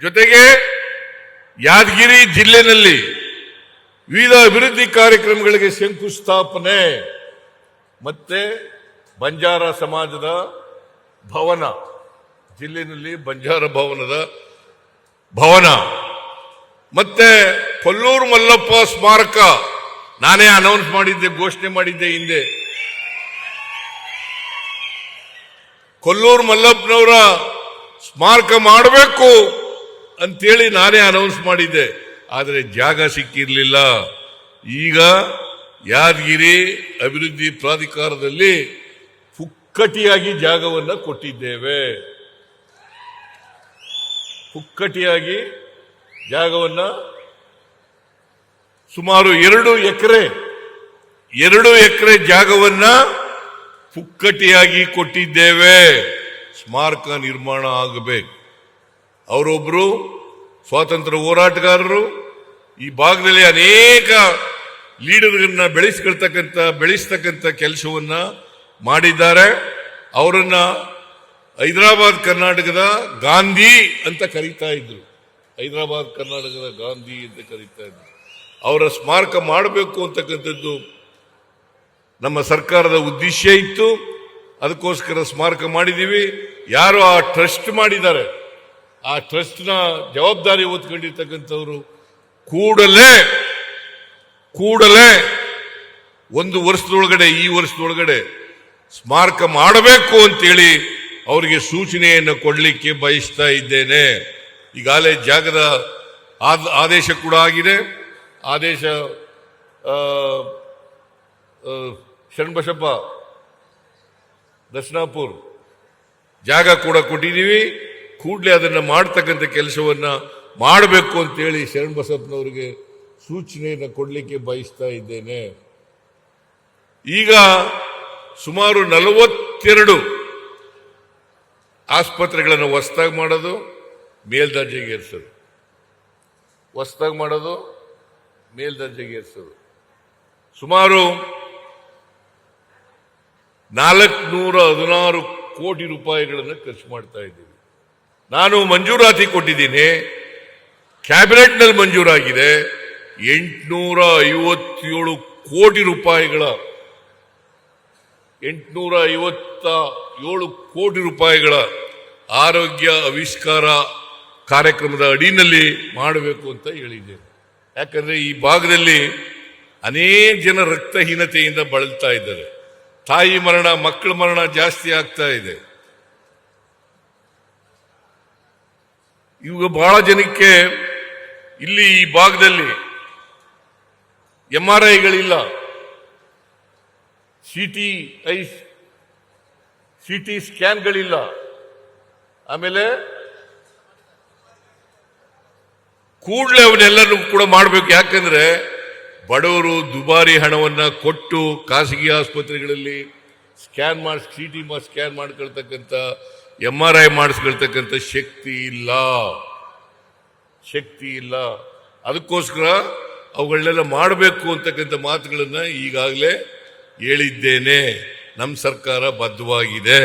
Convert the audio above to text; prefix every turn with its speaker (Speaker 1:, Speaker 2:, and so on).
Speaker 1: ಜೊತೆಗೆ ಯಾದಗಿರಿ ಜಿಲ್ಲೆಯಲ್ಲಿ ವಿವಿಧ ಅಭಿವೃದ್ಧಿ ಕಾರ್ಯಕ್ರಮಗಳಿಗೆ ಶಂಕುಸ್ಥಾಪನೆ, ಮತ್ತೆ ಬಂಜಾರ ಸಮಾಜದ ಭವನ, ಜಿಲ್ಲೆಯಲ್ಲಿ ಬಂಜಾರ ಭವನ, ಮತ್ತೆ ಕೊಲ್ಲೂರು ಮಲ್ಲಪ್ಪ ಸ್ಮಾರಕ ನಾನೇ ಅನೌನ್ಸ್ ಮಾಡಿದ್ದೆ, ಘೋಷಣೆ ಮಾಡಿದ್ದೆ ಹಿಂದೆ. ಕೊಲ್ಲೂರು ಮಲ್ಲಪ್ಪನವರ ಸ್ಮಾರಕ ಮಾಡಬೇಕು ಅಂತೇಳಿ ನಾನೇ ಅನೌನ್ಸ್ ಮಾಡಿದ್ದೆ, ಆದರೆ ಜಾಗ ಸಿಕ್ಕಿರಲಿಲ್ಲ. ಈಗ ಯಾದಗಿರಿ ಅಭಿವೃದ್ಧಿ ಪ್ರಾಧಿಕಾರದಲ್ಲಿ ಪುಕ್ಕಟಿಯಾಗಿ ಜಾಗವನ್ನು ಕೊಟ್ಟಿದ್ದೇವೆ. ಪುಕ್ಕಟಿಯಾಗಿ ಜಾಗವನ್ನು ಸುಮಾರು 2 ಎಕರೆ ಜಾಗವನ್ನ ಪುಕ್ಕಟಿಯಾಗಿ ಕೊಟ್ಟಿದ್ದೇವೆ. ಸ್ಮಾರಕ ನಿರ್ಮಾಣ ಆಗಬೇಕು. ಅವರೊಬ್ಬರು ಸ್ವಾತಂತ್ರ್ಯ ಹೋರಾಟಗಾರರು, ಈ ಭಾಗದಲ್ಲಿ ಅನೇಕ ಲೀಡರ್ಗಳನ್ನ ಬೆಳೆಸ್ತಕ್ಕಂಥ ಕೆಲಸವನ್ನ ಮಾಡಿದ್ದಾರೆ. ಅವರನ್ನ ಹೈದರಾಬಾದ್ ಕರ್ನಾಟಕದ ಗಾಂಧಿ ಅಂತ ಕರೀತಾ ಇದ್ರು. ಹೈದರಾಬಾದ್ ಕರ್ನಾಟಕದ ಗಾಂಧಿ ಅಂತ ಕರೀತಾ ಇದ್ರು. ಅವರ ಸ್ಮಾರಕ ಮಾಡಬೇಕು ಅಂತಕ್ಕಂಥದ್ದು ನಮ್ಮ ಸರ್ಕಾರದ ಉದ್ದೇಶ ಇತ್ತು. ಅದಕ್ಕೋಸ್ಕರ ಸ್ಮಾರಕ ಮಾಡಿದ್ದೀವಿ. ಯಾರು ಆ ಟ್ರಸ್ಟ್ ಮಾಡಿದ್ದಾರೆ, ಆ ಟ್ರಸ್ಟ್ನ ಜವಾಬ್ದಾರಿ ಹೊತ್ಕೊಂಡಿರ್ತಕ್ಕಂಥವ್ರು ಕೂಡಲೇ 1 ವರ್ಷದೊಳಗಡೆ, ಈ ವರ್ಷದೊಳಗಡೆ ಸ್ಮಾರಕ ಮಾಡಬೇಕು ಅಂತೇಳಿ ಅವರಿಗೆ ಸೂಚನೆಯನ್ನು ಕೊಡಲಿಕ್ಕೆ ಬಯಸ್ತಾ ಇದ್ದೇನೆ. ಈಗಾಗಲೇ ಜಾಗದ ಆದೇಶ ಕೂಡ ಆಗಿದೆ. ಆದೇಶ ಶರಣಬಸಪ್ಪ ದರ್ಶನಾಪುರ್ ಜಾಗ ಕೂಡ ಕೊಟ್ಟಿದ್ದೀವಿ. ಕೂಡಲೇ ಅದನ್ನು ಮಾಡತಕ್ಕಂಥ ಕೆಲಸವನ್ನ ಮಾಡಬೇಕು ಅಂತೇಳಿ ಶರಣಬಸಪ್ಪನವರಿಗೆ ಸೂಚನೆಯನ್ನು ಕೊಡಲಿಕ್ಕೆ ಬಯಸ್ತಾ ಇದ್ದೇನೆ. ಈಗ ಸುಮಾರು 42 ಆಸ್ಪತ್ರೆಗಳನ್ನು ಹೊಸದಾಗಿ ಮಾಡೋದು, ಮೇಲ್ದರ್ಜೆಗೆ ಏರಿಸೋದು, ಸುಮಾರು 416 ಕೋಟಿ ರೂಪಾಯಿಗಳನ್ನು ಖರ್ಚು ಮಾಡ್ತಾ ಇದ್ದೀವಿ. ನಾನು ಮಂಜೂರಾತಿ ಕೊಟ್ಟಿದ್ದೀನಿ, ಕ್ಯಾಬಿನೆಟ್ನಲ್ಲಿ ಮಂಜೂರಾಗಿದೆ. 857 ಕೋಟಿ ರೂಪಾಯಿಗಳ 857 ಕೋಟಿ ರೂಪಾಯಿಗಳ ಆರೋಗ್ಯ ಆವಿಷ್ಕಾರ ಕಾರ್ಯಕ್ರಮದ ಅಡಿನಲ್ಲಿ ಮಾಡಬೇಕು ಅಂತ ಹೇಳಿದ್ದೇನೆ. ಯಾಕಂದ್ರೆ ಈ ಭಾಗದಲ್ಲಿ ಅನೇಕ ಜನ ರಕ್ತಹೀನತೆಯಿಂದ ಬಳಲ್ತಾ ಇದ್ದಾರೆ. ತಾಯಿ ಮರಣ, ಮಕ್ಕಳ ಮರಣ ಜಾಸ್ತಿ ಆಗ್ತಾ ಇದೆ. ಇವಾಗ ಬಹಳ ಜನಕ್ಕೆ ಇಲ್ಲಿ ಈ ಭಾಗದಲ್ಲಿ MRIಗಳಿಲ್ಲ, CT ಸ್ಕ್ಯಾನ್ಗಳಿಲ್ಲ. ಆಮೇಲೆ ಕೂಡಲೇ ಅವನ್ನೆಲ್ಲರೂ ಕೂಡ ಮಾಡಬೇಕು. ಯಾಕಂದ್ರೆ ಬಡವರು ದುಬಾರಿ ಹಣವನ್ನ ಕೊಟ್ಟು ಖಾಸಗಿ ಆಸ್ಪತ್ರೆಗಳಲ್ಲಿ CT ಸ್ಕ್ಯಾನ್ ಮಾಡ್ಕೊಳ್ತಕ್ಕಂಥ, MRI ಮಾಡಿಸ್ಕೊಳ್ತಕ್ಕಂಥ ಶಕ್ತಿ ಇಲ್ಲ. ಅದಕ್ಕೋಸ್ಕರ ಅವುಗಳನ್ನೆಲ್ಲ ಮಾಡಬೇಕು ಅಂತಕ್ಕಂಥ ಮಾತುಗಳನ್ನ ಈಗಾಗಲೇ ಹೇಳಿದ್ದೇನೆ. ನಮ್ಮ ಸರ್ಕಾರ ಬದ್ಧವಾಗಿದೆ.